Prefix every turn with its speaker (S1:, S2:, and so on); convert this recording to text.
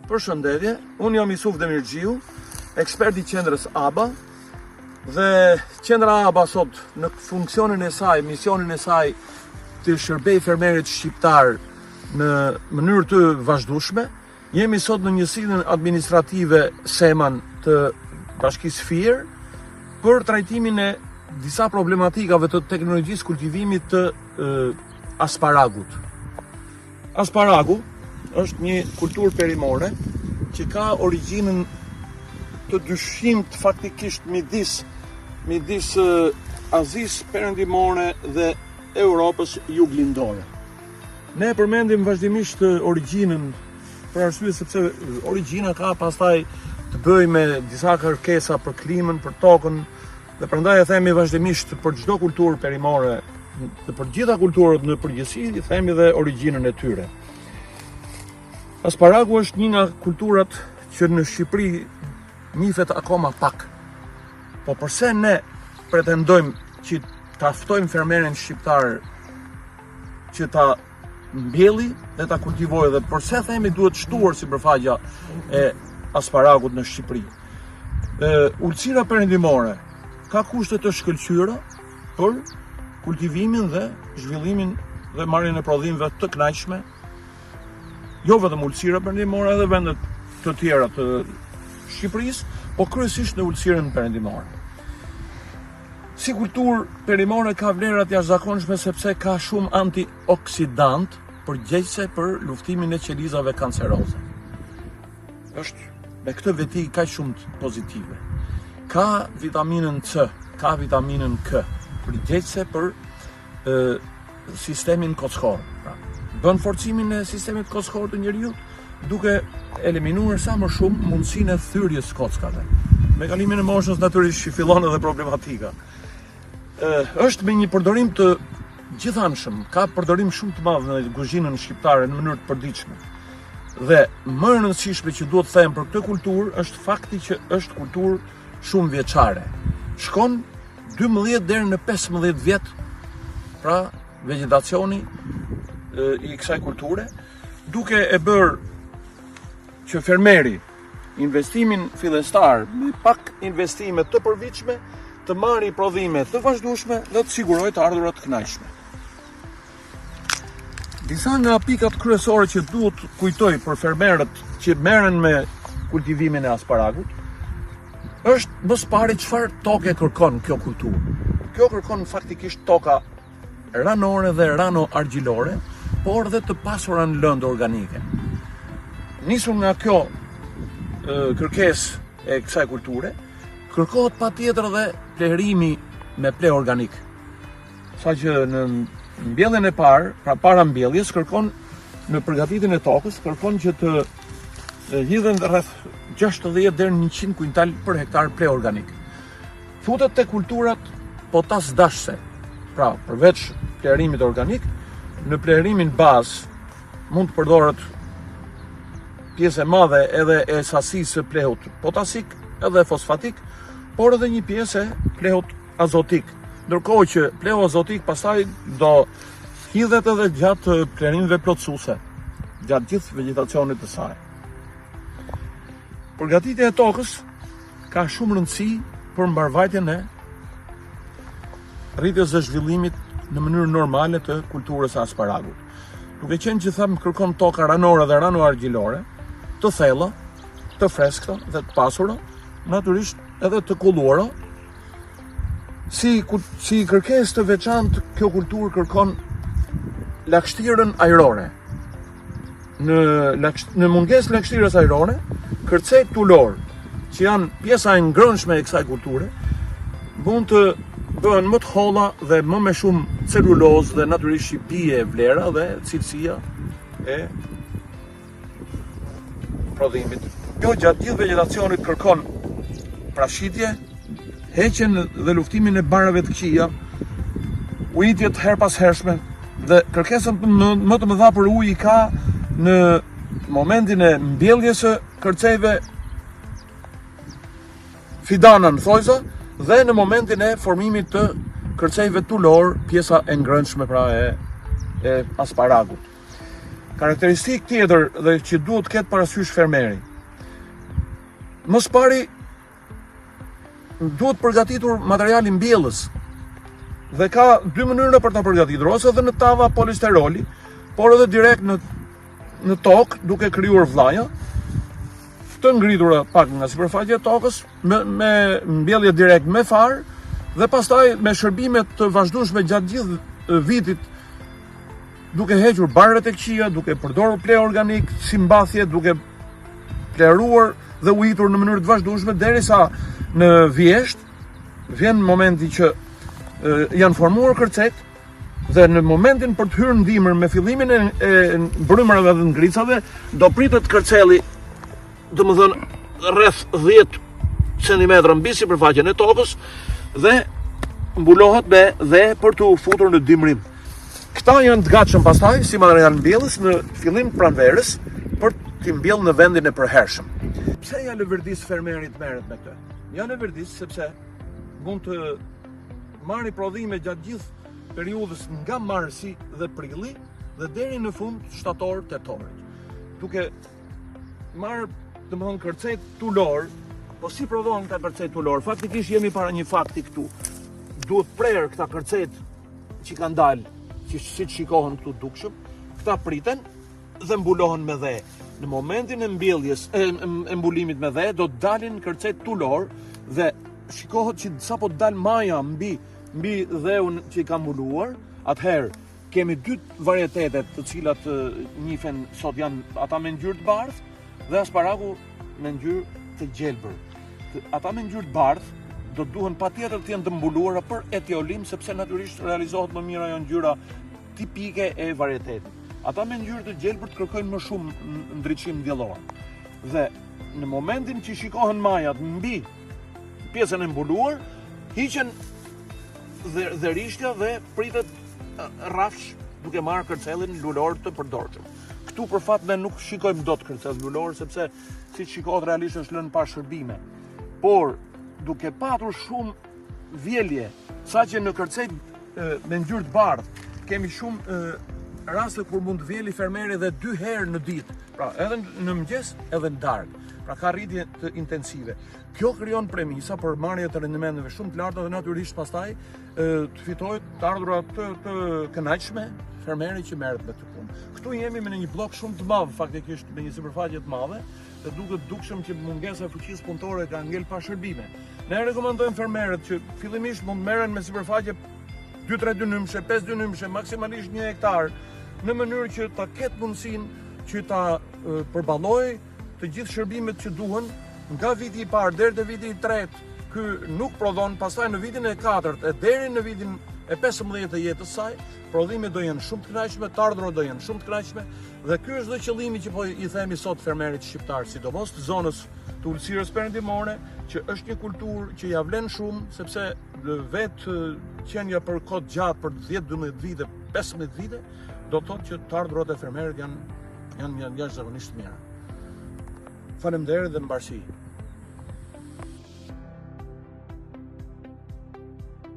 S1: Përshëndetje, unë jam Jusuf Demirxhiu, ekspert I qendrës ABA, dhe qendra ABA sot në funksionin e saj, misionin e saj të shërbej fermerit shqiptar në mënyrë të vazhdueshme. Jemi sot në njësinë administrative Seman të Bashkisë Fier për trajtimin e disa problematikave të teknologjisë kultivimit të asparagut. Asparagu është një kulturë perimore që ka origjinën të dyshimt faktikisht midis Azisë Perëndimore dhe Europës juglindore. Ne përmendim vazhdimisht origjinën për arsye sepse origjina ka pastaj të bëjë me disa kërkesa për klimën, për tokën, dhe prandaj e themi vazhdimisht për çdo kulturë perimore dhe për gjitha kulturët në përgjithësi, I themi dhe origjinën e tyre. Asparagu është një nga kulturat që në Shqipëri njihet akoma pak. Po përse ne pretendojmë që ta ftojmë fermerin shqiptar që ta mbjelli dhe ta kultivojë, dhe përse themi duhet shtuar sipërfaqja e asparagut në Shqipëri? Ulësira perëndimore ka kushte të shkëlqyera për kultivimin dhe zhvillimin dhe marrjen e prodhimeve të kënaqshme, jo vetëm ulësira perëndimore, edhe vendet të tjera të Shqipërisë, po kryesisht në ulësirën perëndimore. Si kulturë perimore ka vlerat jashtëzakonshme sepse ka shumë antioksidant përgjegjëse për luftimin e qelizave kanceroze. Është me këtë veti kaq shumë pozitive. Ka vitaminën C, ka vitaminën K, përgjegjëse për sistemin kockor. Bën forcimin e sistemit kockor të njeriut duke eliminuar sa më shumë mundësinë e thyrjes kockave. Me kalimin e moshës natyrisht që fillon edhe problematika. Është me një përdorim të gjithanshëm, ka përdorim shumë të madh në kuzhinën shqiptare në mënyrë të përditshme. Dhe më e rëndësishme që duhet të them për këtë kulturë është fakti që është kulturë shumë vjeçare. Shkon 12 deri në 15 vjet, pra vegetacioni I kësaj kulture, duke e bërë që fermeri investimin fillestar me pak investime të përvitshme të marrë prodhime të vazhdueshme dhe të sigurojë të ardhurat të kënaqshme. Disa nga pikat kryesore që duhet kujtoj për fermerët që merren me kultivimin e asparagut është më së pari çfarë toke kërkon kjo kulturë. Kjo kërkon faktikisht toka ranore dhe rano-argjilore, por dhe të pasura në lëndë organike. Nisur nga kjo kërkesë e kësaj kulture, kërkohet patjetër dhe plerimi me ple organik. Saqë në mbjelljen e parë, pra para mbjelljes, kërkon në përgatitjen e tokës, kërkon që të hidhen rreth 60 deri në 100 kuintal për hektar ple organik. Futet te kulturat potasdashse. Pra, përveç plerimit organik, në plerimin bazë mund të përdoret pjesë e madhe edhe e sasisë së plehut potasik edhe fosfatik, por edhe një pjesë e plehut azotik. Ndërkohë që plehu azotik pastaj do hidhet edhe gjatë plerimeve plotësuese, gjatë gjithë vegetacionit të saj. Përgatitja e tokës ka shumë rëndësi për mbarvajtjen e rritjes së zhvillimit në mënyrë normale të kulturës së asparagut. Duke qenë që thamë kërkon toka ranore dhe rano-argjilore, të thella, të freskëta dhe të pasura, natyrisht edhe të kulluara. Si kërkesë të veçantë, kjo kulturë kërkon lagështirën ajrore. Në mungesë lagështirës ajrore, kërcejt tulor, që janë pjesa e ngrënshme e kësaj kulture, mund të bëhen më të holla dhe më me shumë celulozë dhe natyrisht që bie vlera dhe cilësia e prodhimit. Kjo gjatë gjithë vegetacionit kërkon prashitje, heqjen dhe luftimin e barave të këqija, ujitjet her pas hershme, dhe kërkesën më të mëdha për ujë ka në momentin e mbjelljes së kërcejve fidanën thojza, dhe në momentin e formimit të kërcejve tulor, pjesa e ngrënshme pra e asparagut. Karakteristikë tjetër dhe që duhet ketë parasysh fermeri. Më së pari duhet përgatitur materiali mbjellës. Dhe ka dy mënyra për ta përgatitur, ose edhe në tava polisteroli, por edhe direkt në tokë, duke krijuar vllaja të ngritura pak nga sipërfaqja e tokës, me mbjellje direkt me far, dhe pastaj me shërbime të vazhdueshme gjatë gjithë vitit, duke hequr barret e këqija, duke përdorur pleh organik si mbathje, duke pleruar dhe ujitur në mënyrë të vazhdueshme derisa në vjesht vjen momenti që janë formuar kërcet, dhe në momentin për të hyrë në dimër me fillimin e brymrave dhe ngricave, do pritet kërceli, domethënë rreth 10 cm mbi sipërfaqen e tokës dhe mbulohet dhe për të futur në dimrim. Këta janë të gatshëm pastaj si material mbjellës në fillim pranverës për t'i mbjellë në vendin e përhershëm. Pse ja lëvërdis fermerit merret me këtë? Ja lëvërdis sepse mund të marrë prodhime gjatë gjithë periudhës nga marsi dhe prilli dhe deri në fund shtator tetorit. Duke marrë domethënë kërcet tulor, po si prodhohen këta kërcet tulor? Faktikisht jemi para një fakti këtu. Duhet prerë këta kërcet që kanë dalë, që si shikohen këtu dukshëm, këta priten dhe mbulohen me dhe. Në momentin e mbjelljes, e mbulimit me dhe, do të dalin kërcet tulor dhe shikohet që sapo dal maja mbi dheun që i ka mbuluar, atëherë kemi dy varietetet të cilat njihen sot, janë ata me ngjyrë të bardhë dhe asparagu me ngjyrë të gjelbër. Ata me ngjyrë të bardhë do duhen patjetër të jenë të mbuluara për etiolim, sepse natyrisht realizohet më mirë ajo ngjyra tipike e varietetit. Ata me ngjyrë të gjelbër kërkojnë më shumë ndriçim diellor. Dhe në momentin që shikohen majat mbi pjesën e mbuluar, hiqen dhe rishtja dhe pritet rrafsh duke marrë kërcelin lulor të përdorshëm. Këtu për fat ne nuk shikojmë dot kërcel lulor, sepse si shikohet realisht është lënë pa shërbime. Por duke patur shumë vjelje, saqë në kërcel me ngjyrë të bardhë kemi shumë raste kur mund të vjeli fermeri dhe 2 herë në ditë, pra edhe në mëngjes edhe në darkë. Pra ka rritje të intensive. Kjo krijon premisa për marrje të rendimenteve shumë të larta dhe natyrisht pastaj të fitojë të ardhura të kënaqshme fermeri që merret me këtë punë. Këtu jemi me një blok shumë të madh, faktikisht me një sipërfaqe të madhe, dhe duket dukshëm që mungesa e fuqisë punëtore ka ngel pa shërbime. Ne rekomandojmë fermerët që fillimisht mund merren me sipërfaqe 2-3 dynymshe, 5 dynymshe, maksimalisht 1 hektar, në mënyrë që ta ketë mundësinë që ta përballojë të gjithë shërbimet që duhen nga viti i parë deri te viti i tretë. Ky nuk prodhon, pastaj në vitin e katërt e deri në vitin e 15 të jetës saj, prodhimet do jenë shumë të kënaqshme, të ardhurat do jenë shumë të kënaqshme, dhe ky është dhe qëllimi që po i themi sot fermerit shqiptar, sidomos të zonës të ulësirës perëndimore, që është një kulturë që ja vlen shumë, sepse vetë qenja për kohë gjatë për 10-12 vite, 15 vite, do të thotë që të ardhurat e fermerit janë jashtëzakonisht mira. Faleminderit dhe mbarësi.